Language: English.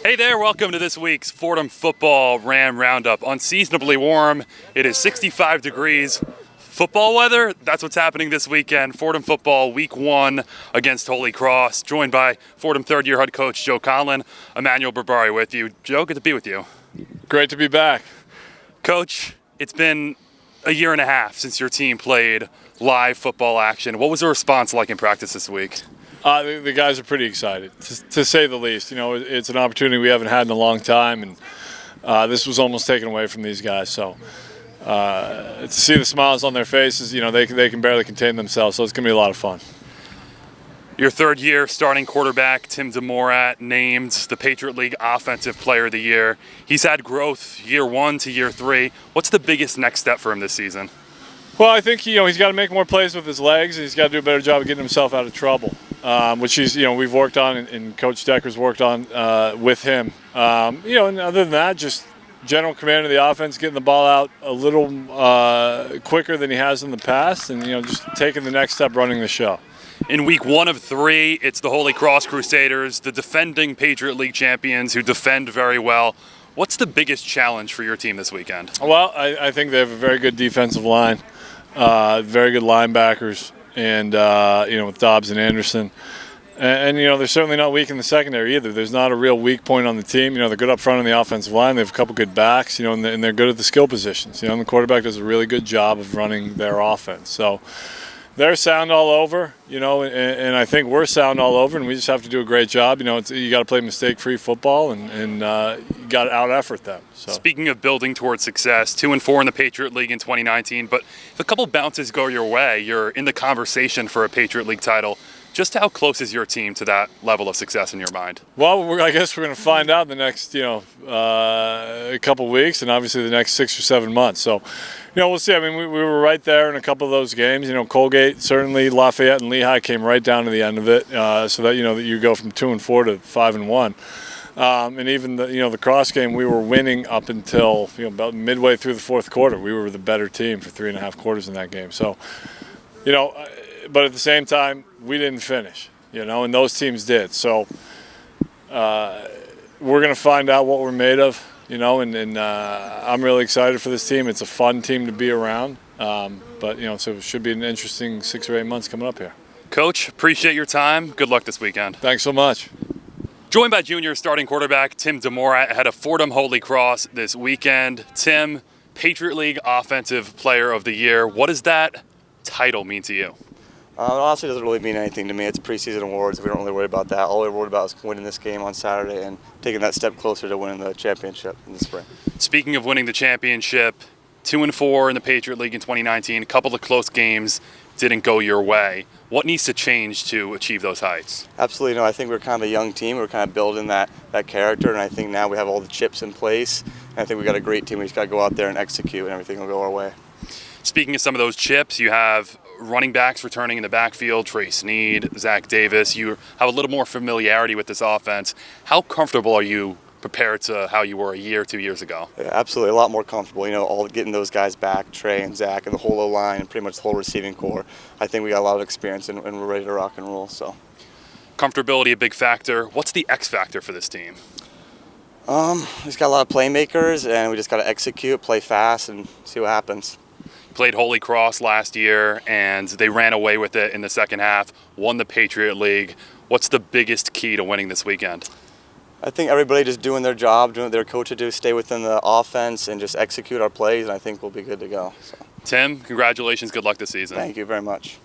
Hey there, welcome to this week's Fordham Football Ram Roundup. Unseasonably warm, it is 65 degrees. Football weather, that's what's happening this weekend. Fordham football, week 1 against Holy Cross, joined by Fordham third-year head coach Joe Conlin. Emmanuel Berbari with you. Joe, good to be with you. Great to be back. Coach, it's been a year and a half since your team played live football action. What was the response like in practice this week? The guys are pretty excited, to say the least. You know, it's an opportunity we haven't had in a long time, and this was almost taken away from these guys. So to see the smiles on their faces, you know, they can barely contain themselves. So it's going to be a lot of fun. Your third-year starting quarterback, Tim DeMorat, named the Patriot League Offensive Player of the Year. He's had growth year 1 to year 3. What's the biggest next step for him this season? Well, I think he's got to make more plays with his legs, and he's got to do a better job of getting himself out of trouble, which we've worked on, and Coach Decker's worked on with him. And other than that, just general command of the offense, getting the ball out a little quicker than he has in the past, and just taking the next step, running the show. In week 1 of 3, it's the Holy Cross Crusaders, the defending Patriot League champions who defend very well. What's the biggest challenge for your team this weekend? Well, I think they have a very good defensive line, very good linebackers, and with Dobbs and Anderson. And they're certainly not weak in the secondary either. There's not a real weak point on the team. They're good up front on the offensive line. They have a couple good backs, and they're good at the skill positions. And the quarterback does a really good job of running their offense. So they're sound all over, and I think we're sound all over, and we just have to do a great job. You got to play mistake-free football, and you got to out-effort them. So. Speaking of building towards success, 2-4 in the Patriot League in 2019, but if a couple bounces go your way, you're in the conversation for a Patriot League title. Just how close is your team to that level of success in your mind? Well, I guess we're going to find out in the next, a couple weeks, and obviously the next 6 or 7 months. So, we'll see. I mean, we were right there in a couple of those games. Colgate, certainly Lafayette and Lehigh came right down to the end of it, so that that you go from 2-4 to 5-1. And even the Cross game, we were winning up until about midway through the fourth quarter. We were the better team for 3.5 quarters in that game. So, but at the same time, we didn't finish, and those teams did. So we're going to find out what we're made of, and I'm really excited for this team. It's a fun team to be around, but so it should be an interesting 6 or 8 months coming up here. Coach, appreciate your time. Good luck this weekend. Thanks so much. Joined by junior starting quarterback Tim DeMorat ahead of Fordham Holy Cross this weekend. Tim, Patriot League Offensive Player of the Year. What does that title mean to you? Honestly, it doesn't really mean anything to me. It's preseason awards. We don't really worry about that. All we're worried about is winning this game on Saturday and taking that step closer to winning the championship in the spring. Speaking of winning the championship, 2-4 in the Patriot League in 2019, a couple of close games didn't go your way. What needs to change to achieve those heights? Absolutely. No, I think we're kind of a young team. We're kind of building that character, and I think now we have all the chips in place. And I think we've got a great team. We just got to go out there and execute, and everything will go our way. Speaking of some of those chips, you have running backs returning in the backfield, Trey Sneed, Zach Davis. You have a little more familiarity with this offense. How comfortable are you compared to how you were a year, 2 years ago? Yeah, absolutely, a lot more comfortable. All getting those guys back, Trey and Zach, and the whole O-line, and pretty much the whole receiving core. I think we got a lot of experience, and we're ready to rock and roll. So, comfortability a big factor. What's the X factor for this team? We've got a lot of playmakers, and we just got to execute, play fast, and see what happens. Played Holy Cross last year, and they ran away with it in the second half, won the Patriot League. What's the biggest key to winning this weekend? I think everybody just doing their job, doing what their coach to do, stay within the offense, and just execute our plays, and I think we'll be good to go. So. Tim, congratulations. Good luck this season. Thank you very much.